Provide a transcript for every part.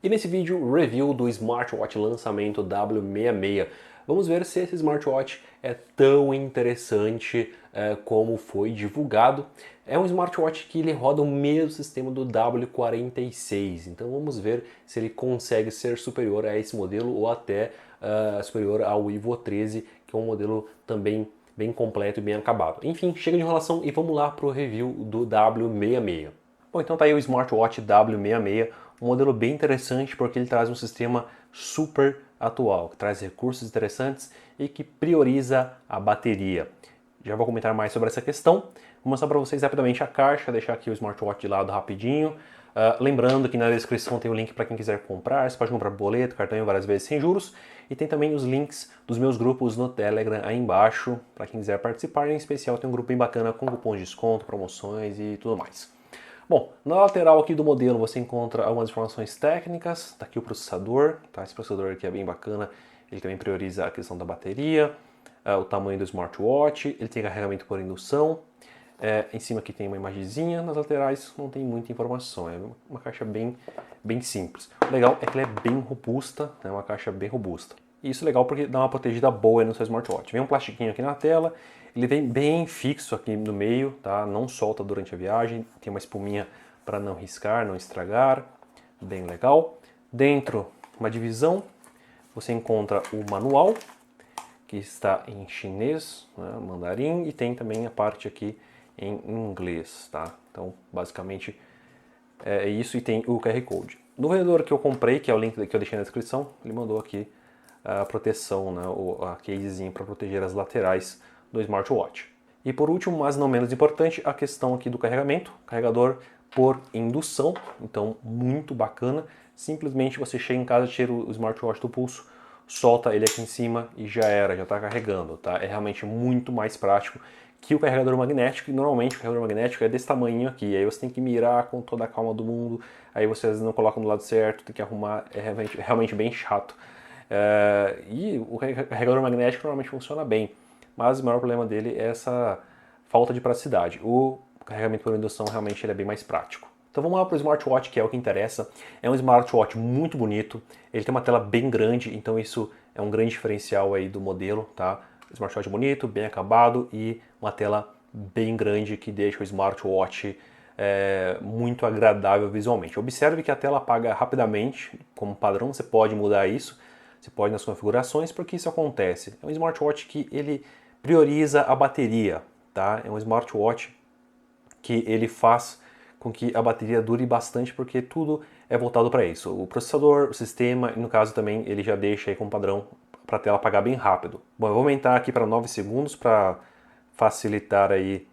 E nesse vídeo, review do smartwatch lançamento W66. Vamos ver se esse smartwatch é tão interessante como foi divulgado. É um smartwatch que ele roda o mesmo sistema do W46, então vamos ver se ele consegue ser superior a esse modelo ou até superior ao Evo 13, que é um modelo também bem completo e bem acabado. Enfim, chega de enrolação e vamos lá para o review do W66. Bom, então tá aí o smartwatch W66, um modelo bem interessante porque ele traz um sistema super atual, que traz recursos interessantes e que prioriza a bateria. Já vou comentar mais sobre essa questão. Vou mostrar para vocês rapidamente a caixa, deixar aqui o smartwatch de lado rapidinho. Lembrando que na descrição tem o link para quem quiser comprar. Você pode comprar boleto, cartão várias vezes sem juros. E tem também os links dos meus grupos no Telegram aí embaixo, para quem quiser participar. Em especial tem um grupo bem bacana com cupons de desconto, promoções e tudo mais. Bom, na lateral aqui do modelo você encontra algumas informações técnicas, está aqui o processador, tá? Esse processador aqui é bem bacana, ele também prioriza a questão da bateria, o tamanho do smartwatch, ele tem carregamento por indução, em cima aqui tem uma imagenzinha, nas laterais não tem muita informação, é uma caixa bem simples. O legal é que ela é bem robusta, é uma caixa bem robusta. E isso é legal porque dá uma protegida boa no seu smartwatch. Vem um plastiquinho aqui na tela, ele vem bem fixo aqui no meio, tá? Não solta durante a viagem, tem uma espuminha para não riscar, não estragar, bem legal. Dentro, uma divisão, você encontra o manual, que está em chinês, né, mandarim, e tem também a parte aqui em inglês, tá? Então, basicamente é isso, e tem o QR Code. No vendedor que eu comprei, que é o link que eu deixei na descrição, ele mandou aqui a proteção, né, a casezinho para proteger as laterais do smartwatch. E por último, mas não menos importante, a questão aqui do carregamento, carregador por indução, então muito bacana. Simplesmente você chega em casa, tira o smartwatch do pulso, solta ele aqui em cima e já era, já está carregando, tá? É realmente muito mais prático que o carregador magnético, e normalmente o carregador magnético é desse tamanho aqui, aí você tem que mirar com toda a calma do mundo, aí você às vezes não coloca no lado certo, tem que arrumar, é realmente bem chato. E o carregador magnético normalmente funciona bem, mas o maior problema dele é essa falta de praticidade. O carregamento por indução realmente ele é bem mais prático. Então vamos lá para o smartwatch, que é o que interessa. É um smartwatch muito bonito, ele tem uma tela bem grande, então isso é um grande diferencial aí do modelo, tá? Smartwatch bonito, bem acabado e uma tela bem grande que deixa o smartwatch muito agradável visualmente. Observe que a tela apaga rapidamente, como padrão, você pode mudar isso, você pode nas configurações, porque isso acontece. É um smartwatch que ele prioriza a bateria, tá? É um smartwatch que ele faz com que a bateria dure bastante, porque tudo é voltado para isso. O processador, o sistema, e no caso também ele já deixa aí como padrão para a tela apagar bem rápido. Bom, eu vou aumentar aqui para 9 segundos para facilitar aí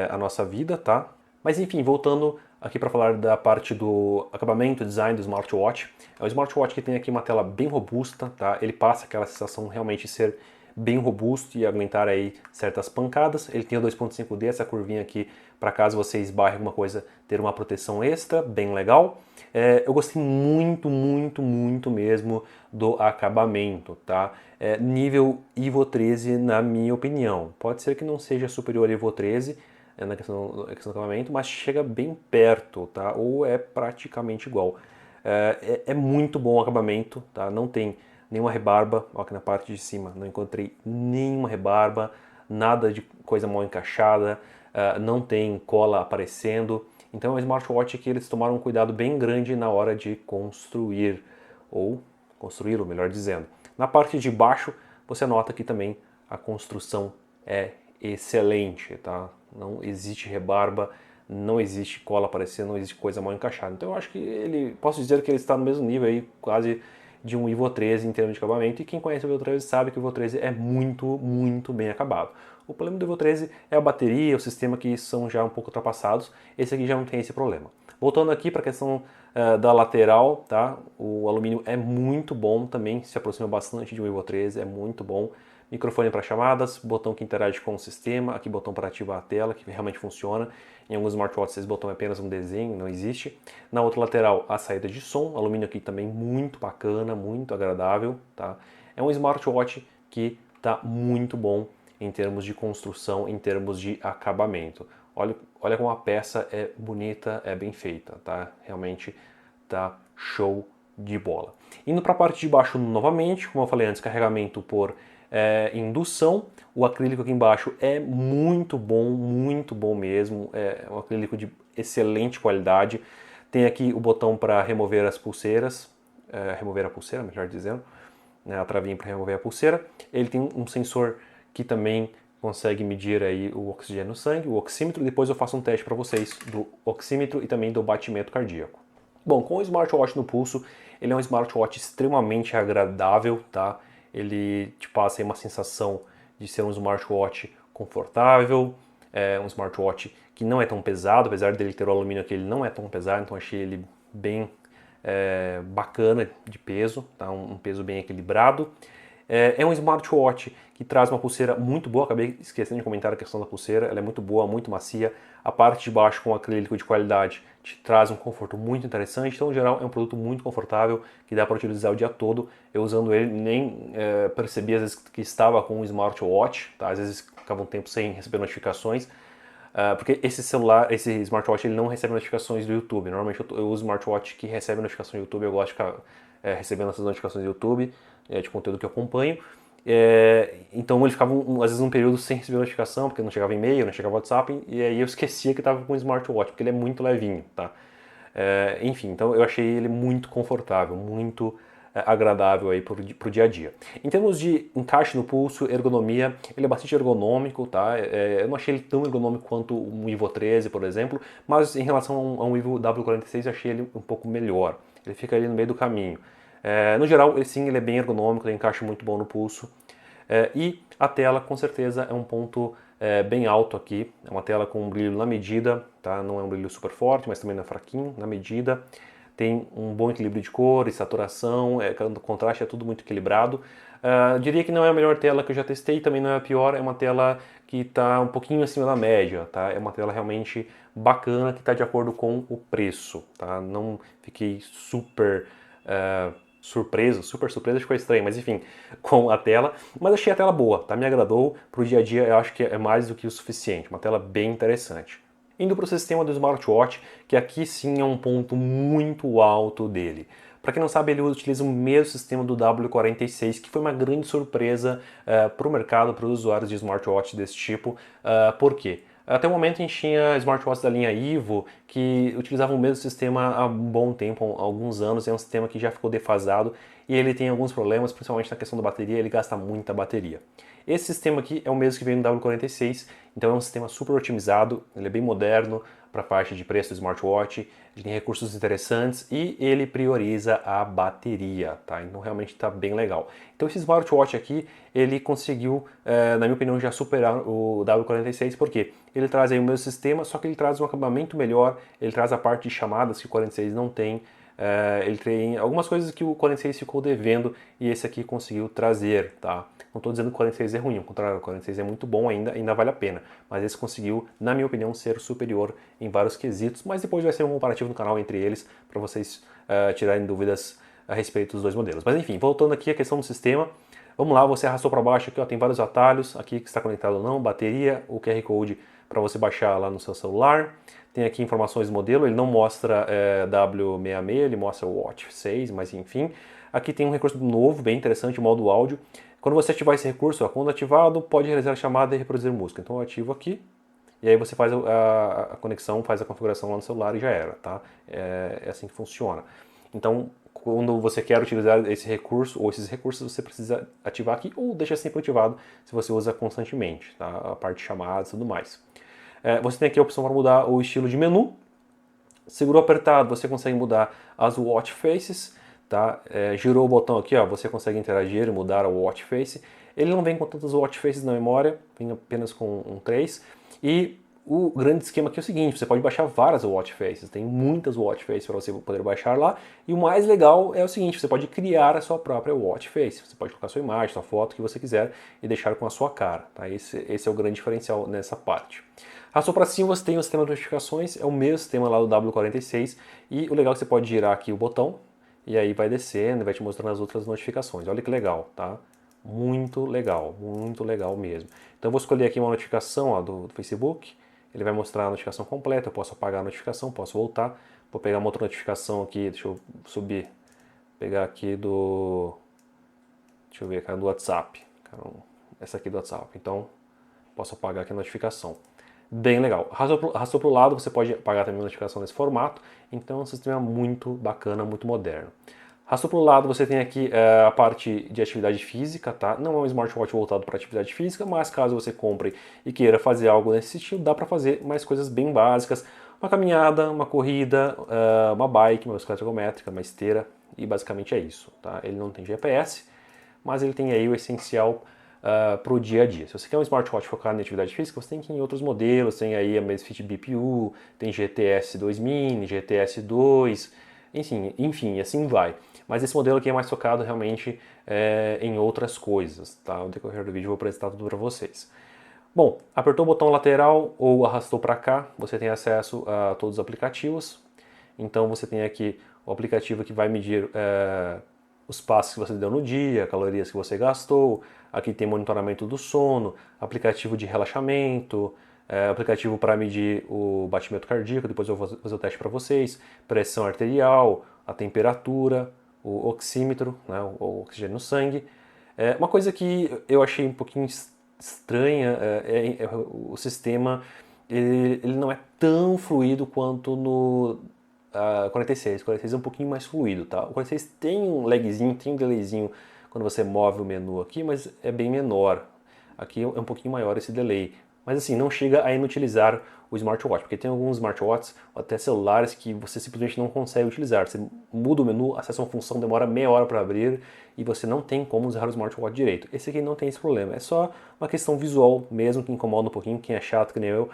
a nossa vida, tá? Mas enfim, voltando aqui para falar da parte do acabamento, design do smartwatch. É um smartwatch que tem aqui uma tela bem robusta, tá? Ele passa aquela sensação realmente de ser bem robusto e aguentar aí certas pancadas. Ele tem o 2.5D, essa curvinha aqui, para caso você esbarre alguma coisa, ter uma proteção extra, bem legal. Eu gostei muito mesmo do acabamento, tá? Nível Evo 13, na minha opinião. Pode ser que não seja superior a Evo 13, na questão do acabamento, mas chega bem perto, tá? Ou é praticamente igual. É muito bom o acabamento, tá? Não tem nenhuma rebarba, ó, aqui na parte de cima não encontrei nenhuma rebarba, nada de coisa mal encaixada, não tem cola aparecendo. Então é um smartwatch que eles tomaram um cuidado bem grande na hora de construir, ou construí-lo, melhor dizendo. Na parte de baixo, você nota que também a construção é excelente, tá? Não existe rebarba, não existe cola aparecendo, não existe coisa mal encaixada. Então eu acho que posso dizer que ele está no mesmo nível aí, quase de um Evo 13 em termos de acabamento, e quem conhece o Evo 13 sabe que o Evo 13 é muito bem acabado. O problema do Evo 13 é a bateria, o sistema, que são já um pouco ultrapassados. Esse aqui já não tem esse problema. Voltando aqui para a questão da lateral, tá? O alumínio é muito bom também, se aproxima bastante de um Evo 13, é muito bom. Microfone para chamadas, botão que interage com o sistema, aqui botão para ativar a tela, que realmente funciona. Em alguns smartwatches esse botão é apenas um desenho, não existe. Na outra lateral, a saída de som, alumínio aqui também muito bacana, muito agradável, tá? É um smartwatch que está muito bom em termos de construção, em termos de acabamento. Olha como a peça é bonita, é bem feita, tá? Realmente tá show de bola. Indo para a parte de baixo novamente, como eu falei antes, carregamento por indução. O acrílico aqui embaixo é muito bom mesmo. É um acrílico de excelente qualidade. Tem aqui o botão para remover as pulseiras, remover a pulseira, melhor dizendo, né, a travinha para remover a pulseira. Ele tem um sensor que também consegue medir aí o oxigênio no sangue, o oxímetro. Depois eu faço um teste para vocês do oxímetro e também do batimento cardíaco. Bom, com o smartwatch no pulso, ele é um smartwatch extremamente agradável, tá? Ele te passa aí uma sensação de ser um smartwatch confortável, um smartwatch que não é tão pesado, apesar dele ter o alumínio aqui, ele não é tão pesado, então achei ele bem bacana de peso, tá? Um peso bem equilibrado. É um smartwatch que traz uma pulseira muito boa, acabei esquecendo de comentar a questão da pulseira, ela é muito boa, muito macia. A parte de baixo com acrílico de qualidade te traz um conforto muito interessante, então, em geral, é um produto muito confortável que dá para utilizar o dia todo. Eu usando ele nem percebi às vezes que estava com um smartwatch, tá? Às vezes ficava um tempo sem receber notificações, porque esse smartwatch ele não recebe notificações do YouTube. Normalmente eu uso smartwatch que recebe notificação do YouTube, eu gosto de ficar recebendo essas notificações do YouTube, de conteúdo que eu acompanho. Então ele ficava às vezes um período sem receber notificação, porque não chegava e-mail, não chegava WhatsApp, e aí eu esquecia que estava com o smartwatch, porque ele é muito levinho, tá? Enfim, então eu achei ele muito confortável, muito agradável aí pro dia a dia. Em termos de encaixe no pulso, ergonomia, ele é bastante ergonômico, tá? Eu não achei ele tão ergonômico quanto um Ivo 13, por exemplo, mas em relação a um Ivo W46 eu achei ele um pouco melhor. Ele fica ali no meio do caminho. No geral, ele é bem ergonômico, tem encaixe muito bom no pulso. E a tela, com certeza, é um ponto bem alto aqui. É uma tela com um brilho na medida, tá? Não é um brilho super forte, mas também não é fraquinho, na medida. Tem um bom equilíbrio de cores, saturação, o contraste é tudo muito equilibrado. Diria que não é a melhor tela que eu já testei, também não é a pior, é uma tela que está um pouquinho acima da média, tá? É uma tela realmente bacana que está de acordo com o preço, tá? Não fiquei super super surpreso, ficou estranho, mas enfim, com a tela. Mas achei a tela boa, tá? Me agradou. Pro dia a dia eu acho que é mais do que o suficiente, uma tela bem interessante. Indo para o sistema do smartwatch, que aqui sim é um ponto muito alto dele. Para quem não sabe, ele utiliza o mesmo sistema do W46, que foi uma grande surpresa para o mercado, para os usuários de smartwatch desse tipo. Por quê? Até o momento a gente tinha smartwatches da linha Ivo que utilizavam o mesmo sistema há um bom tempo, há alguns anos, é um sistema que já ficou defasado e ele tem alguns problemas, principalmente na questão da bateria, ele gasta muita bateria. Esse sistema aqui é o mesmo que vem no W46, então é um sistema super otimizado, ele é bem moderno para a faixa de preço do smartwatch, ele tem recursos interessantes e ele prioriza a bateria, tá? Então realmente está bem legal. Então esse smartwatch aqui, ele conseguiu, na minha opinião, já superar o W46, porque ele traz aí o mesmo sistema, só que ele traz um acabamento melhor, ele traz a parte de chamadas que o 46 não tem, ele tem algumas coisas que o 46 ficou devendo e esse aqui conseguiu trazer, tá? Não estou dizendo que o 46 é ruim, ao contrário, o 46 é muito bom ainda vale a pena, mas esse conseguiu, na minha opinião, ser superior em vários quesitos, mas depois vai ser um comparativo no canal entre eles para vocês tirarem dúvidas a respeito dos dois modelos. Mas enfim, voltando aqui à questão do sistema, vamos lá, você arrastou para baixo aqui, ó, tem vários atalhos, aqui que está conectado ou não, bateria, o QR Code para você baixar lá no seu celular. Tem aqui informações do modelo, ele não mostra W66, ele mostra o Watch 6, mas enfim. Aqui tem um recurso novo, bem interessante, o modo áudio. Quando você ativar esse recurso, ó, quando ativado, pode realizar a chamada e reproduzir música. Então eu ativo aqui, e aí você faz a conexão, faz a configuração lá no celular e já era, tá? É assim que funciona. Então, quando você quer utilizar esse recurso ou esses recursos, você precisa ativar aqui ou deixa sempre ativado se você usa constantemente, tá? A parte de chamadas e tudo mais. Você tem aqui a opção para mudar o estilo de menu. Segurou apertado, você consegue mudar as watch faces, tá? Girou o botão aqui, ó, você consegue interagir e mudar o watch face. Ele não vem com tantas watch faces na memória, vem apenas com 3. E o grande esquema aqui é o seguinte, você pode baixar várias watch faces, tem muitas watch faces para você poder baixar lá. E o mais legal é o seguinte, você pode criar a sua própria watch face. Você pode colocar sua imagem, sua foto, o que você quiser e deixar com a sua cara, tá? Esse é o grande diferencial nessa parte. Arrastou para cima, você tem o sistema de notificações, é o mesmo sistema lá do W46, e o legal é que você pode girar aqui o botão, e aí vai descendo e vai te mostrando as outras notificações. Olha que legal, tá? Muito legal mesmo. Então eu vou escolher aqui uma notificação ó, do Facebook, ele vai mostrar a notificação completa, eu posso apagar a notificação, posso voltar, vou pegar uma outra notificação aqui, deixa eu subir pegar aqui do... Deixa eu ver, cara, do WhatsApp. Essa aqui do WhatsApp. Então, posso apagar aqui a notificação. Bem legal. Arrastou para o lado, você pode apagar também a notificação nesse formato. Então, é um sistema muito bacana, muito moderno. Arrastou para o lado, você tem aqui a parte de atividade física, tá? Não é um smartwatch voltado para atividade física, mas caso você compre e queira fazer algo nesse estilo, dá para fazer mais coisas bem básicas. Uma caminhada, uma corrida, uma bike, uma bicicleta ergométrica, uma esteira, e basicamente é isso, tá? Ele não tem GPS, mas ele tem aí o essencial para o dia a dia. Se você quer um smartwatch focado em atividade física, você tem que ir em outros modelos, tem aí a Amazfit BPU, tem GTS 2 Mini, GTS 2, enfim, assim vai. Mas esse modelo aqui é mais focado realmente em outras coisas, tá? No decorrer do vídeo eu vou apresentar tudo para vocês. Bom, apertou o botão lateral ou arrastou para cá, você tem acesso a todos os aplicativos. Então você tem aqui o aplicativo que vai medir os passos que você deu no dia, calorias que você gastou. Aqui tem monitoramento do sono, aplicativo de relaxamento, aplicativo para medir o batimento cardíaco, depois eu vou fazer o teste para vocês, pressão arterial, a temperatura, o oxímetro, né, o oxigênio no sangue. Uma coisa que eu achei um pouquinho estranha o sistema, ele não é tão fluido quanto no 46. O 46 é um pouquinho mais fluido, tá? O 46 tem um lagzinho, tem um delayzinho quando você move o menu aqui, mas é bem menor. Aqui é um pouquinho maior esse delay. Mas assim, não chega a inutilizar o smartwatch, porque tem alguns smartwatches, até celulares, que você simplesmente não consegue utilizar. Você muda o menu, acessa uma função, demora meia hora para abrir e você não tem como usar o smartwatch direito. Esse aqui não tem esse problema, é só uma questão visual mesmo que incomoda um pouquinho, quem é chato que nem eu,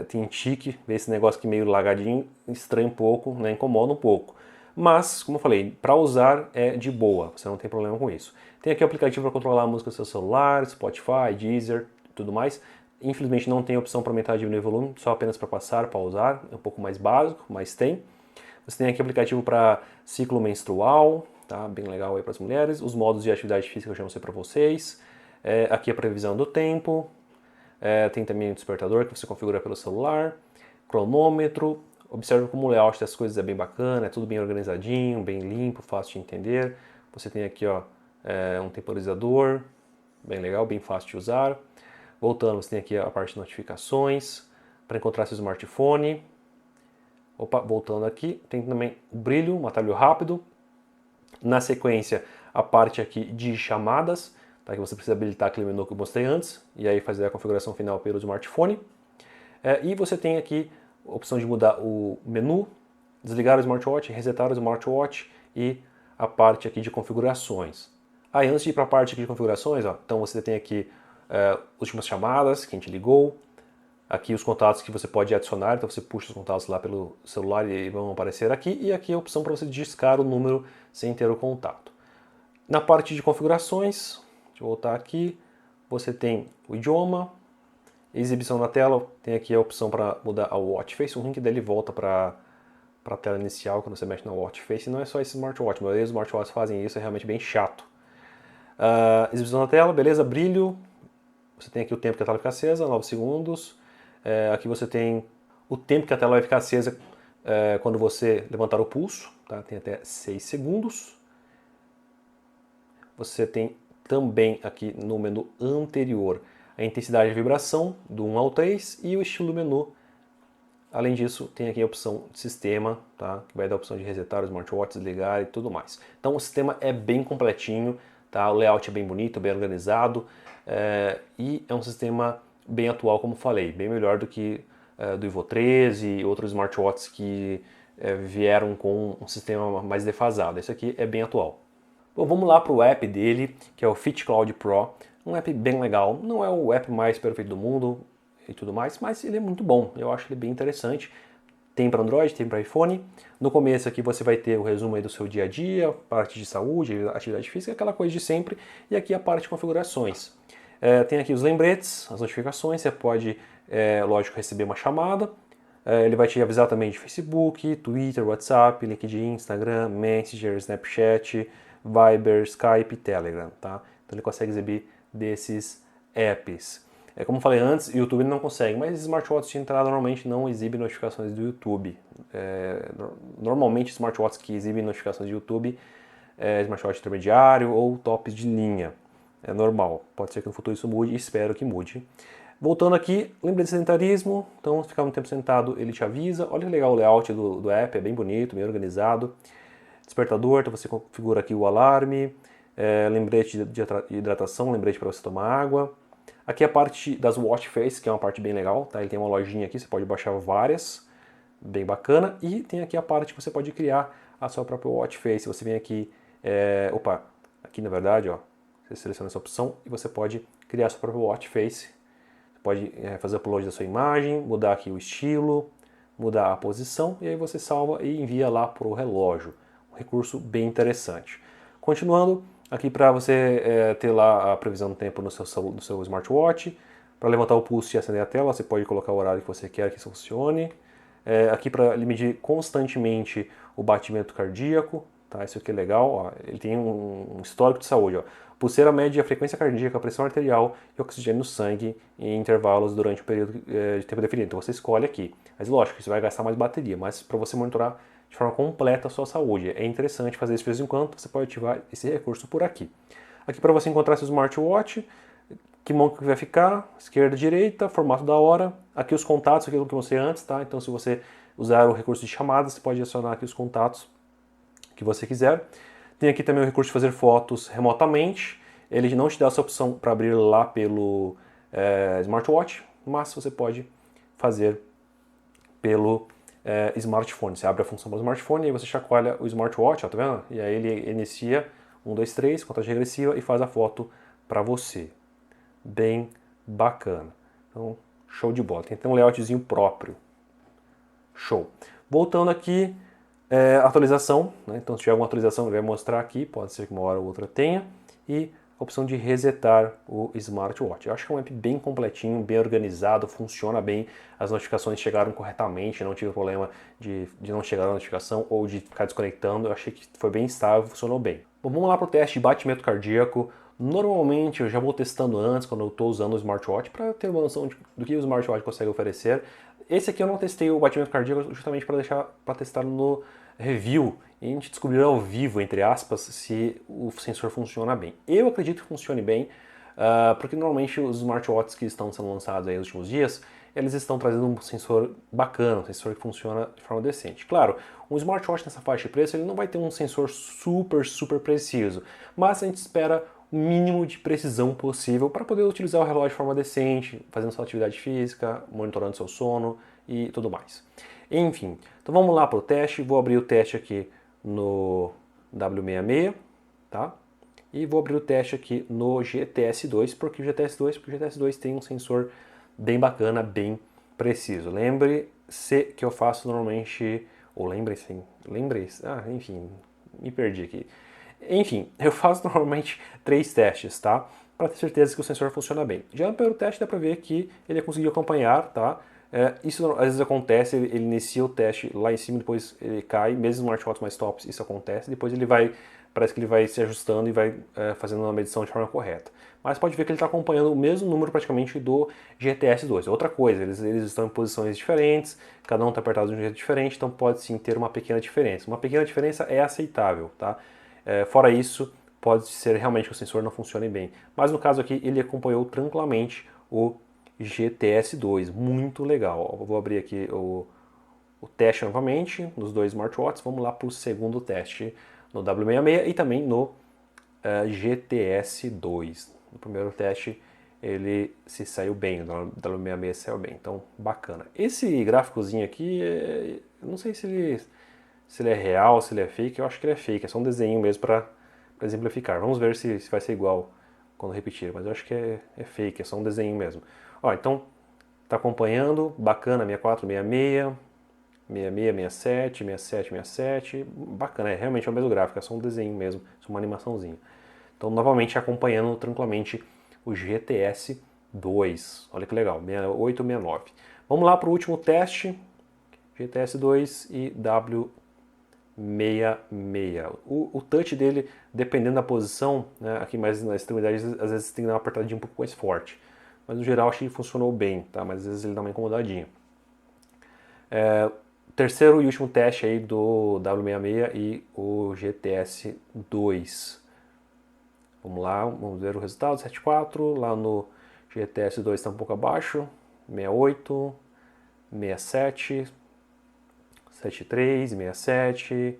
tem tique, ver esse negócio aqui meio lagadinho, estranha um pouco, né, incomoda um pouco. Mas, como eu falei, para usar é de boa, você não tem problema com isso. Tem aqui o aplicativo para controlar a música do seu celular, Spotify, Deezer, tudo mais. Infelizmente não tem opção para aumentar, diminuir o volume, só apenas para passar, pausar, é um pouco mais básico, mas tem. Você tem aqui o aplicativo para ciclo menstrual, tá? Bem legal aí para as mulheres. Os modos de atividade física eu já mostrei para vocês. Aqui a previsão do tempo. Tem também o despertador que você configura pelo celular. Cronômetro. Observe como o layout das coisas é bem bacana, é tudo bem organizadinho, bem limpo, fácil de entender. Você tem aqui ó, um temporizador, bem legal, bem fácil de usar. Voltando, você tem aqui a parte de notificações, para encontrar seu smartphone. Opa, voltando aqui, tem também o brilho, um atalho rápido. Na sequência, a parte aqui de chamadas, tá, que você precisa habilitar aquele menu que eu mostrei antes, e aí fazer a configuração final pelo smartphone. E você tem aqui a opção de mudar o menu, desligar o smartwatch, resetar o smartwatch e a parte aqui de configurações. Aí antes de ir para a parte aqui de configurações, ó, então você tem aqui últimas chamadas, quem te ligou, aqui os contatos que você pode adicionar, então você puxa os contatos lá pelo celular e vão aparecer aqui, e aqui a opção para você discar o número sem ter o contato. Na parte de configurações, deixa eu voltar aqui, você tem o idioma, exibição na tela, tem aqui a opção para mudar a watch face, o link dele volta para a tela inicial quando você mexe na watch face, e não é só esse smartwatch, mas os smartwatches fazem isso, é realmente bem chato. Exibição na tela, beleza, brilho, você tem aqui o tempo que a tela fica acesa, 9 segundos, aqui você tem o tempo que a tela vai ficar acesa quando você levantar o pulso, tá? Tem até 6 segundos. Você tem também aqui no menu anterior a intensidade de vibração do 1 ao 3 e o estilo do menu. Além disso, tem aqui a opção de sistema, tá? Que vai dar a opção de resetar o smartwatch, desligar e tudo mais. Então o sistema é bem completinho, tá? O layout é bem bonito, bem organizado e é um sistema bem atual, como falei, bem melhor do que do Ivo 13 e outros smartwatches que vieram com um sistema mais defasado. Esse aqui é bem atual. Bom, vamos lá para o app dele, que é o FitCloud Pro. Um app bem legal, não é o app mais perfeito do mundo e tudo mais, mas ele é muito bom, eu acho ele bem interessante. Tem para Android, tem para iPhone. No começo aqui você vai ter o resumo aí do seu dia a dia, parte de saúde, atividade física, aquela coisa de sempre. E aqui a parte de configurações. Tem aqui os lembretes, as notificações, você pode, lógico, receber uma chamada. Ele vai te avisar também de Facebook, Twitter, WhatsApp, LinkedIn, Instagram, Messenger, Snapchat, Viber, Skype, Telegram, tá? Então ele consegue exibir desses apps. Como falei antes, o YouTube não consegue, mas smartwatches de entrada normalmente não exibem notificações do YouTube. Normalmente smartwatches que exibem notificações do YouTube smartwatch intermediário ou tops de linha. É normal, pode ser que no futuro isso mude, espero que mude. Voltando aqui, lembra de sedentarismo, então se ficar muito tempo sentado ele te avisa. Olha que legal o layout do app, é bem bonito, bem organizado. Despertador, então você configura aqui o alarme, lembrete de hidratação, lembrete para você tomar água. Aqui a parte das watch face, que é uma parte bem legal, tá? Ele tem uma lojinha aqui, você pode baixar várias, bem bacana. E tem aqui a parte que você pode criar a sua própria watch face. Você vem aqui, aqui na verdade, ó, você seleciona essa opção e você pode criar a sua própria watch face. Você pode fazer upload da sua imagem, mudar aqui o estilo, mudar a posição e aí você salva e envia lá para o relógio. Um recurso bem interessante. Continuando, aqui para você ter lá a previsão do tempo no seu smartwatch. Para levantar o pulso e acender a tela, você pode colocar o horário que você quer que isso funcione. Aqui para medir constantemente o batimento cardíaco, tá? Isso aqui é legal, ó. Ele tem um histórico de saúde, ó. Pulseira mede a frequência cardíaca, a pressão arterial e oxigênio no sangue em intervalos durante um período de tempo definido. Então você escolhe aqui. Mas lógico, isso vai gastar mais bateria, mas para você monitorar de forma completa a sua saúde. É interessante fazer isso de vez em quando, você pode ativar esse recurso por aqui. Aqui para você encontrar seu smartwatch, que mão que vai ficar, esquerda, direita, formato da hora. Aqui os contatos, aquilo que eu mostrei antes, tá? Então se você usar o recurso de chamada, você pode adicionar aqui os contatos que você quiser. Tem aqui também o recurso de fazer fotos remotamente. Ele não te dá essa opção para abrir lá pelo smartwatch, mas você pode fazer pelo smartphone. Você abre a função do smartphone e aí você chacoalha o smartwatch, ó, tá vendo? E aí ele inicia 1, 2, 3, contagem regressiva e faz a foto para você. Bem bacana. Então, show de bola. Tem até um layoutzinho próprio. Show. Voltando aqui, atualização, né? Então se tiver alguma atualização ele vai mostrar aqui, pode ser que uma hora ou outra tenha, e a opção de resetar o smartwatch. Eu acho que é um app bem completinho, bem organizado, funciona bem, as notificações chegaram corretamente, não tive problema de não chegar a notificação ou de ficar desconectando, eu achei que foi bem estável, funcionou bem. Bom, vamos lá para o teste de batimento cardíaco. Normalmente eu já vou testando antes, quando eu estou usando o smartwatch, para ter uma noção do que o smartwatch consegue oferecer. Esse aqui eu não testei o batimento cardíaco justamente para testar no review e a gente descobrir ao vivo, entre aspas, se o sensor funciona bem. Eu acredito que funcione bem, porque normalmente os smartwatches que estão sendo lançados aí nos últimos dias, eles estão trazendo um sensor bacana, um sensor que funciona de forma decente. Claro, um smartwatch nessa faixa de preço ele não vai ter um sensor super preciso, mas a gente espera o mínimo de precisão possível para poder utilizar o relógio de forma decente, fazendo sua atividade física, monitorando seu sono e tudo mais. Enfim, então vamos lá para o teste. Vou abrir o teste aqui no W66, tá? E vou abrir o teste aqui no GTS2, porque o GTS2 tem um sensor bem bacana, bem preciso. Lembre-se que eu faço normalmente, ou lembre-se, enfim, me perdi aqui. Enfim, eu faço normalmente 3 testes, tá? Para ter certeza que o sensor funciona bem. Já no primeiro teste dá para ver que ele conseguiu acompanhar, tá? Isso às vezes acontece, ele inicia o teste lá em cima, depois ele cai, mesmo em smartwatches mais tops isso acontece, depois ele vai, parece que ele vai se ajustando e vai fazendo uma medição de forma correta. Mas pode ver que ele está acompanhando o mesmo número praticamente do GTS2. Outra coisa, eles estão em posições diferentes, cada um está apertado de um jeito diferente, então pode sim ter uma pequena diferença. Uma pequena diferença é aceitável, tá? Fora isso, pode ser realmente que o sensor não funcione bem. Mas no caso aqui, ele acompanhou tranquilamente o GTS2, muito legal. Eu vou abrir aqui o teste novamente nos 2 smartwatches. Vamos lá para o segundo teste no W66 e também no GTS2. No primeiro teste ele se saiu bem, o W66 saiu bem, então bacana. Esse gráficozinho aqui, não sei se ele é real, se ele é fake, eu acho que ele é fake, é só um desenho mesmo para exemplificar. Vamos ver se vai ser igual quando repetir, mas eu acho que é fake, é só um desenho mesmo. Ó, então, tá acompanhando, bacana, 64, 66, 66, 67, 67, 67, bacana, realmente é o mesmo gráfico, é só um desenho mesmo, só uma animaçãozinha. Então, novamente, acompanhando tranquilamente o GTS 2, olha que legal, 68, 69. Vamos lá para o último teste, GTS 2 e W66. O touch dele, dependendo da posição, né, aqui mais na extremidade, às vezes tem que dar uma apertadinha um pouco mais forte. Mas no geral achei que funcionou bem, tá? Mas às vezes ele dá uma incomodadinha. terceiro e último teste aí do W66 e o GTS 2. Vamos lá, vamos ver o resultado, 7.4, lá no GTS 2 está um pouco abaixo, 68, 67, 73, 67,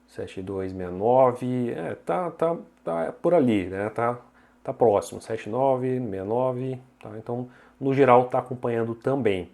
72, 69, tá por ali, né? Tá próximo, 79, 69, tá? Então, no geral, tá acompanhando também.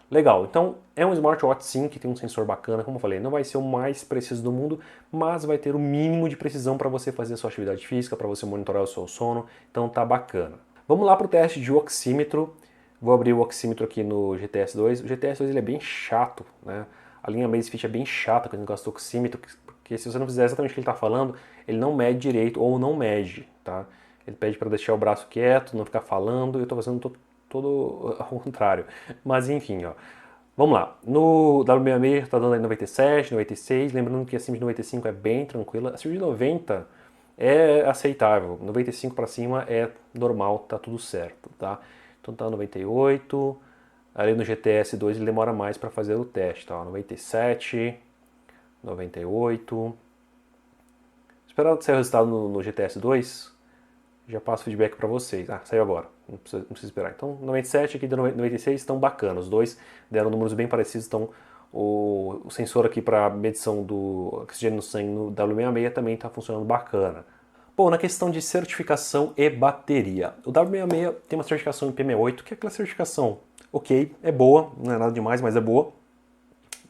Legal, então é um smartwatch sim, que tem um sensor bacana, como eu falei, não vai ser o mais preciso do mundo, mas vai ter o mínimo de precisão para você fazer a sua atividade física, para você monitorar o seu sono, então tá bacana. Vamos lá para o teste de oxímetro. Vou abrir o oxímetro aqui no GTS 2. O GTS 2 ele é bem chato, né? A linha Amazfit é bem chata com o negócio do oxímetro, porque se você não fizer exatamente o que ele está falando, ele não mede direito ou não mede, tá? Ele pede para deixar o braço quieto, não ficar falando, eu estou fazendo todo ao contrário. Mas enfim, ó. Vamos lá. No W66 está dando aí 97, 96. Lembrando que acima de 95 é bem tranquila. Acima de 90 é aceitável. 95 para cima é normal, tá tudo certo, tá? Então tá 98. Ali no GTS 2 ele demora mais para fazer o teste, tá? 97, 98. Esperar sair o resultado no GTS 2. Já passo o feedback para vocês. Ah, saiu agora. Não precisa esperar. Então, 97 aqui e 96 estão bacanas. Os dois deram números bem parecidos. Então, o sensor aqui para medição do oxigênio no sangue no W66 também está funcionando bacana. Bom, na questão de certificação e bateria. O W66 tem uma certificação IP68, que é aquela certificação, ok, é boa, não é nada demais, mas é boa.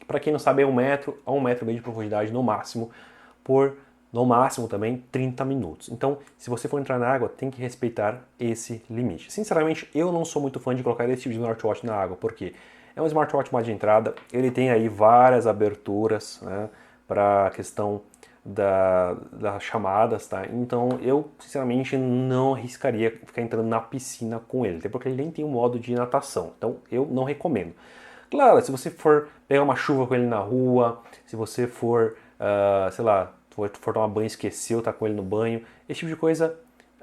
Para quem não sabe, é 1 metro a 1,5 metro de profundidade no máximo, por no máximo também 30 minutos. Então, se você for entrar na água, tem que respeitar esse limite. Sinceramente, eu não sou muito fã de colocar esse tipo de smartwatch na água, porque é um smartwatch mais de entrada, ele tem aí várias aberturas, né, para a questão das chamadas, tá? Então, eu, sinceramente, não arriscaria ficar entrando na piscina com ele, até porque ele nem tem um modo de natação, então eu não recomendo. Claro, se você for pegar uma chuva com ele na rua, se você for, sei lá, for tomar banho e esqueceu, tá com ele no banho, esse tipo de coisa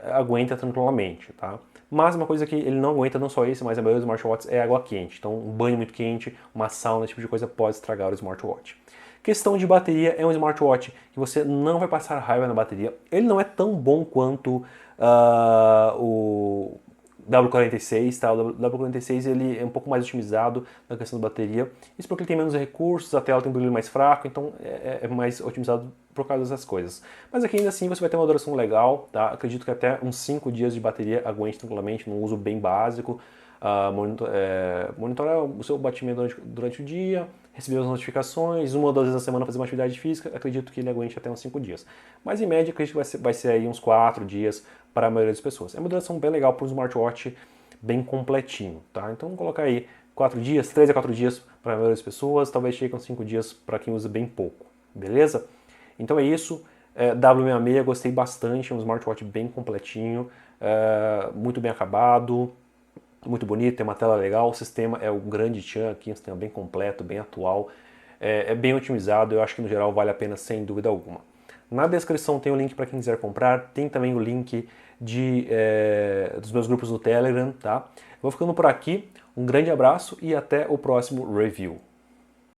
aguenta tranquilamente, tá? Mas uma coisa que ele não aguenta, não só esse, mas a maioria dos smartwatches é água quente. Então, um banho muito quente, uma sauna, esse tipo de coisa pode estragar o smartwatch. Questão de bateria, é um smartwatch que você não vai passar raiva na bateria. Ele não é tão bom quanto o W46, tá? O W46 ele é um pouco mais otimizado na questão da bateria. Isso porque ele tem menos recursos, a tela tem um brilho mais fraco, então é mais otimizado por causa dessas coisas. Mas aqui ainda assim você vai ter uma duração legal, tá? Acredito que até uns 5 dias de bateria aguente tranquilamente, num uso bem básico. Monitorar o seu batimento durante o dia, receber as notificações, 1 ou 2 vezes na semana fazer uma atividade física, acredito que ele aguente até uns 5 dias. Mas em média, acredito que vai ser aí uns 4 dias para a maioria das pessoas. É uma duração bem legal para um smartwatch bem completinho, tá? Então vamos colocar aí 4 dias, 3 a 4 dias para a maioria das pessoas, talvez chegue com 5 dias para quem usa bem pouco, beleza? Então é isso, W66 gostei bastante, é um smartwatch bem completinho, muito bem acabado, muito bonito, tem uma tela legal, o sistema é o grande Chan aqui, um sistema bem completo, bem atual, é bem otimizado, eu acho que no geral vale a pena sem dúvida alguma. Na descrição tem o link para quem quiser comprar, tem também o link dos meus grupos no Telegram, tá? Vou ficando por aqui, um grande abraço e até o próximo review.